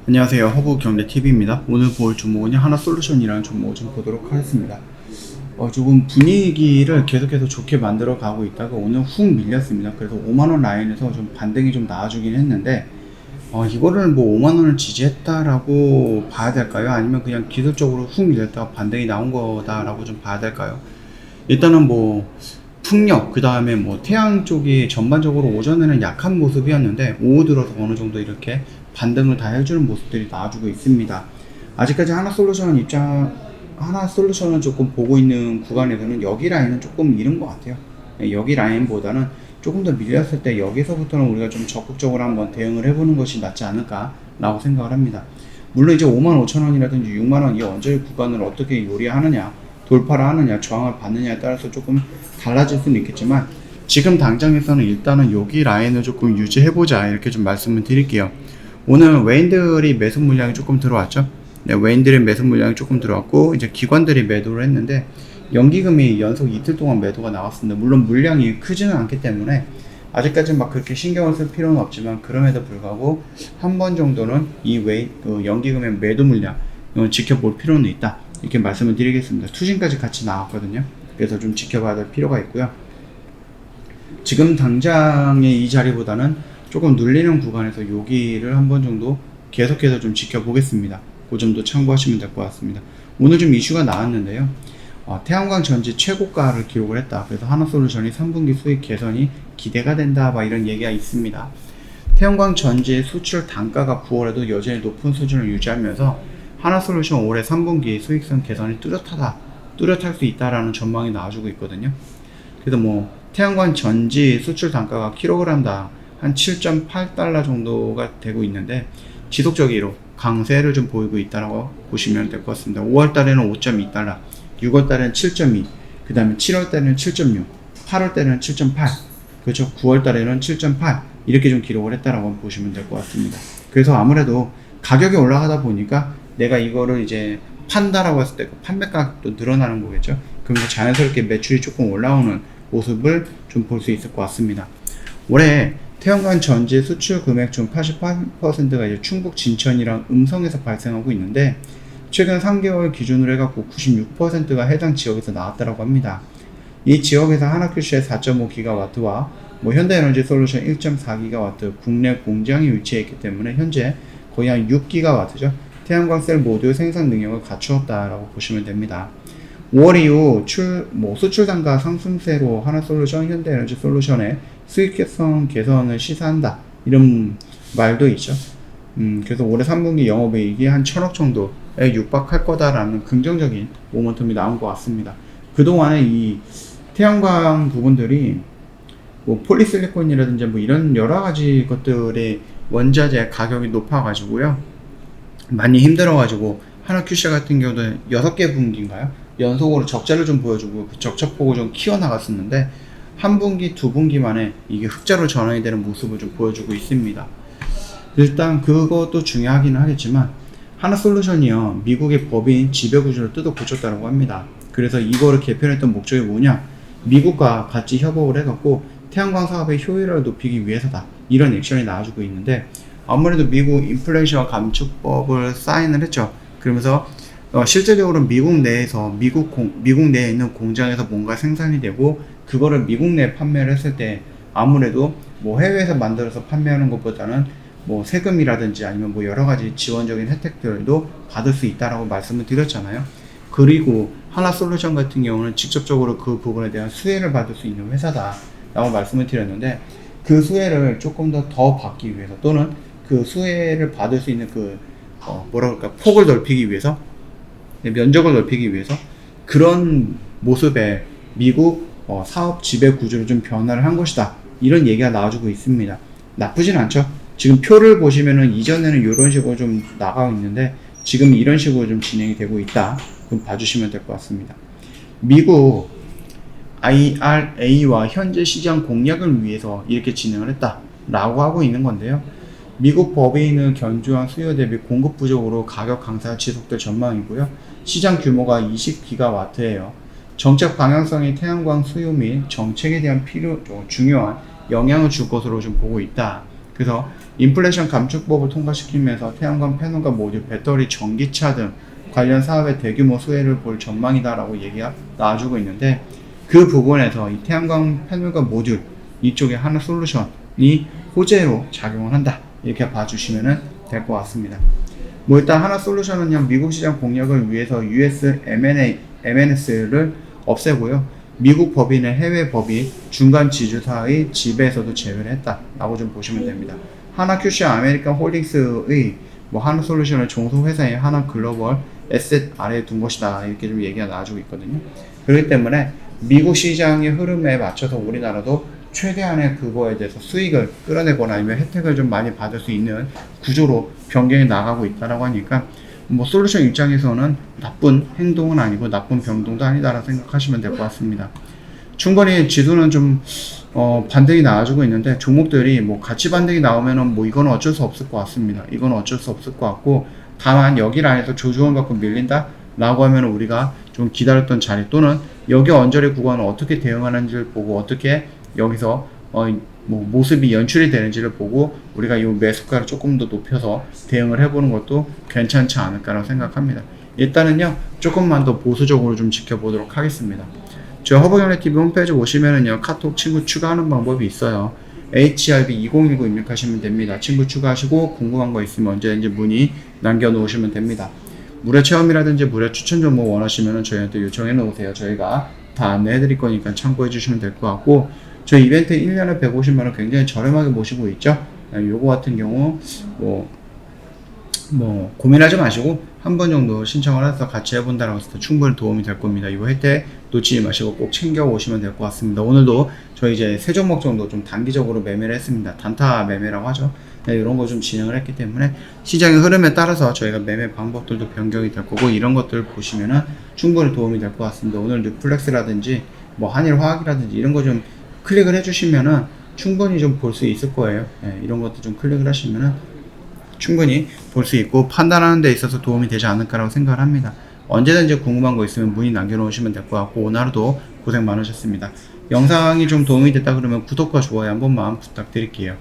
안녕하세요. 허브경제TV입니다. 오늘 볼 종목은 하나솔루션이라는 종목을 좀 보도록 하겠습니다. 조금 분위기를 계속해서 좋게 만들어 가고 있다가 오늘 훅 밀렸습니다. 그래서 5만원 라인에서 좀 반등이 좀 나와주긴 했는데, 이거를 뭐 5만원을 지지했다라고 봐야 될까요? 아니면 그냥 기술적으로 훅 밀렸다가 반등이 나온 거다라고 좀 봐야 될까요? 일단은 뭐, 풍력, 그 다음에 뭐 태양 쪽이 전반적으로 오전에는 약한 모습이었는데 오후 들어서 어느 정도 이렇게 반등을 다 해주는 모습들이 나와주고 있습니다. 아직까지 하나솔루션은 조금 보고 있는 구간에서는 여기 라인은 조금 이른 것 같아요. 여기 라인보다는 조금 더 밀렸을 때 여기서부터는 우리가 좀 적극적으로 한번 대응을 해보는 것이 낫지 않을까 라고 생각을 합니다. 물론 이제 55,000원이라든지 6만원 이 언저리 구간을 어떻게 요리하느냐, 돌파를 하느냐, 저항을 받느냐에 따라서 조금 달라질 수는 있겠지만 지금 당장에서는 일단은 여기 라인을 조금 유지해보자 이렇게 좀 말씀을 드릴게요. 오늘 외인들이 매수 물량이 조금 들어왔죠. 네, 외인들의 매수 물량이 조금 들어왔고 이제 기관들이 매도를 했는데 연기금이 연속 이틀 동안 매도가 나왔습니다. 물론 물량이 크지는 않기 때문에 아직까지 막 그렇게 신경을 쓸 필요는 없지만 그럼에도 불구하고 한 번 정도는 이 연기금의 매도 물량 지켜볼 필요는 있다 이렇게 말씀을 드리겠습니다. 투신까지 같이 나왔거든요. 그래서 좀 지켜봐야 될 필요가 있고요. 지금 당장의 이 자리보다는 조금 눌리는 구간에서 여기를 한 번 정도 계속해서 좀 지켜보겠습니다. 그 점도 참고하시면 될 것 같습니다. 오늘 좀 이슈가 나왔는데요. 태양광 전지 최고가를 기록을 했다. 그래서 하나솔루션이 3분기 수익 개선이 기대가 된다. 막 이런 얘기가 있습니다. 태양광 전지의 수출 단가가 9월에도 여전히 높은 수준을 유지하면서 하나솔루션 올해 3분기 수익성 개선이 뚜렷할 수 있다라는 전망이 나와주고 있거든요. 그래서 뭐 태양광 전지 수출 단가가 킬로그램당 한 7.8달러 정도가 되고 있는데 지속적으로 강세를 좀 보이고 있다고 보시면 될 것 같습니다. 5월 달에는 5.2달러, 6월 달에는 7.2, 그 다음에 7월 달에는 7.6, 8월 달에는 7.8, 그렇죠. 9월 달에는 7.8 이렇게 좀 기록을 했다라고 보시면 될 것 같습니다. 그래서 아무래도 가격이 올라가다 보니까 내가 이거를 이제 판다라고 했을 때 그 판매가도 늘어나는 거겠죠. 그러면서 자연스럽게 매출이 조금 올라오는 모습을 좀 볼 수 있을 것 같습니다. 올해 태양광 전지 수출 금액 중 88%가 이제 충북 진천이랑 음성에서 발생하고 있는데 최근 3개월 기준으로 해갖고 96%가 해당 지역에서 나왔다고 합니다. 이 지역에서 하나큐시의 4.5GW와 현대에너지솔루션 1.4GW 국내 공장이 위치해 있기 때문에 현재 거의 한 6GW죠. 태양광 셀 모듈 생산 능력을 갖추었다라고 보시면 됩니다. 5월 이후 수출 단가 상승세로 하나솔루션, 현대에너지솔루션의 수익성 개선을 시사한다. 이런 말도 있죠. 그래서 올해 3분기 영업이익이 한 1,000억 정도에 육박할 거다라는 긍정적인 모멘텀이 나온 것 같습니다. 그동안에 이 태양광 부분들이 폴리실리콘이라든지 이런 여러 가지 것들의 원자재 가격이 높아가지고요. 많이 힘들어가지고 하나큐시 같은 경우는 6개 분기인가요? 연속으로 적자를 좀 보여주고 그 적자폭을 좀 키워나갔었는데 한 분기, 두 분기 만에 이게 흑자로 전환이 되는 모습을 좀 보여주고 있습니다. 일단 그것도 중요하기는 하겠지만 하나솔루션이요 미국의 법인 지배구조를 뜯어 고쳤다고 합니다. 그래서 이거를 개편했던 목적이 뭐냐, 미국과 같이 협업을 해갖고 태양광 사업의 효율을 높이기 위해서다 이런 액션이 나와주고 있는데 아무래도 미국 인플레이션 감축법을 사인을 했죠. 그러면서 실제적으로 미국 내에 있는 공장에서 뭔가 생산이 되고 그거를 미국 내에 판매를 했을 때 아무래도 해외에서 만들어서 판매하는 것보다는 세금이라든지 아니면 여러 가지 지원적인 혜택들도 받을 수 있다라고 말씀을 드렸잖아요. 그리고 하나솔루션 같은 경우는 직접적으로 그 부분에 대한 수혜를 받을 수 있는 회사다라고 말씀을 드렸는데 그 수혜를 조금 더 받기 위해서 또는 그 수혜를 받을 수 있는 폭을 넓히기 위해서, 면적을 넓히기 위해서 그런 모습에 미국 사업 지배 구조를 좀 변화를 한 것이다 이런 얘기가 나와주고 있습니다. 나쁘진 않죠. 지금 표를 보시면은 이전에는 이런 식으로 좀 나가고 있는데 지금 이런 식으로 좀 진행이 되고 있다. 그럼 봐주시면 될 것 같습니다. 미국 IRA와 현재 시장 공략을 위해서 이렇게 진행을 했다 라고 하고 있는 건데요. 미국 법인은 견조한 수요 대비 공급 부족으로 가격 강세가 지속될 전망이고요. 시장 규모가 20GW예요. 정책 방향성이 태양광 수요 및 정책에 대한 중요한 영향을 줄 것으로 좀 보고 있다. 그래서 인플레이션 감축법을 통과시키면서 태양광 패널과 모듈, 배터리, 전기차 등 관련 사업의 대규모 수혜를 볼 전망이다라고 얘기가 나와주고 있는데, 그 부분에서 이 태양광 패널과 모듈 이쪽에 하나솔루션이 호재로 작용을 한다, 이렇게 봐주시면 될 것 같습니다. 뭐 일단 하나솔루션은요, 미국 시장 공략을 위해서 US M&S를 없애고요, 미국 법인의 해외 법인 중간 지주사의 지배에서도 제외를 했다라고 좀 보시면 됩니다. 하나 QC 아메리칸 홀딩스의 뭐 하나솔루션을 종속 회사인 하나글로벌 에셋 아래에 둔 것이다, 이렇게 좀 얘기가 나와주고 있거든요. 그렇기 때문에 미국 시장의 흐름에 맞춰서 우리나라도 최대한의 그거에 대해서 수익을 끌어내거나 아니면 혜택을 좀 많이 받을 수 있는 구조로 변경해 나가고 있다라고 하니까, 뭐 솔루션 입장에서는 나쁜 행동은 아니고 나쁜 변동도 아니다라고 생각하시면 될 것 같습니다. 충분히 지수는 좀 반등이 나와주고 있는데, 종목들이 뭐 같이 반등이 나오면은 뭐 이거는 어쩔 수 없을 것 같습니다. 이거는 어쩔 수 없을 것 같고, 다만 여기 라인에서 조정을 받고 밀린다 라고 하면 우리가 좀 기다렸던 자리, 또는 여기 언저리 구간을 어떻게 대응하는지를 보고, 어떻게 여기서 뭐 모습이 연출이 되는지를 보고 우리가 이 매수가를 조금 더 높여서 대응을 해보는 것도 괜찮지 않을까라고 생각합니다. 일단은요, 조금만 더 보수적으로 좀 지켜보도록 하겠습니다. 저 허브경제TV 홈페이지 오시면은요, 카톡 친구 추가하는 방법이 있어요. HRB2019 입력하시면 됩니다. 친구 추가하시고 궁금한 거 있으면 언제든지 문의 남겨놓으시면 됩니다. 무료 체험이라든지 무료 추천 정보 원하시면 저희한테 요청해 놓으세요. 저희가 다 안내해 드릴 거니까 참고해 주시면 될 것 같고, 저희 이벤트 1년에 150만원 굉장히 저렴하게 모시고 있죠. 요거 같은 경우 뭐 고민하지 마시고 한 번 정도 신청을 해서 같이 해본다라고 했을 때 충분히 도움이 될 겁니다. 이거 혜택 놓치지 마시고 꼭 챙겨 오시면 될 것 같습니다. 오늘도 저희 이제 세 종목 정도 좀 단기적으로 매매를 했습니다. 단타 매매라고 하죠. 이런 거 좀 진행을 했기 때문에 시장의 흐름에 따라서 저희가 매매 방법들도 변경이 될 거고, 이런 것들 보시면은 충분히 도움이 될 것 같습니다. 오늘 뉴플렉스라든지 뭐 한일화학이라든지 이런 거 좀 클릭을 해주시면은 충분히 좀 볼 수 있을 거예요. 이런 것도 좀 클릭을 하시면은 충분히 볼 수 있고 판단하는 데 있어서 도움이 되지 않을까라고 생각을 합니다. 언제든지 궁금한 거 있으면 문의 남겨놓으시면 될 것 같고, 오늘 하루도 고생 많으셨습니다. 영상이 좀 도움이 됐다 그러면 구독과 좋아요 한 번만 부탁드릴게요.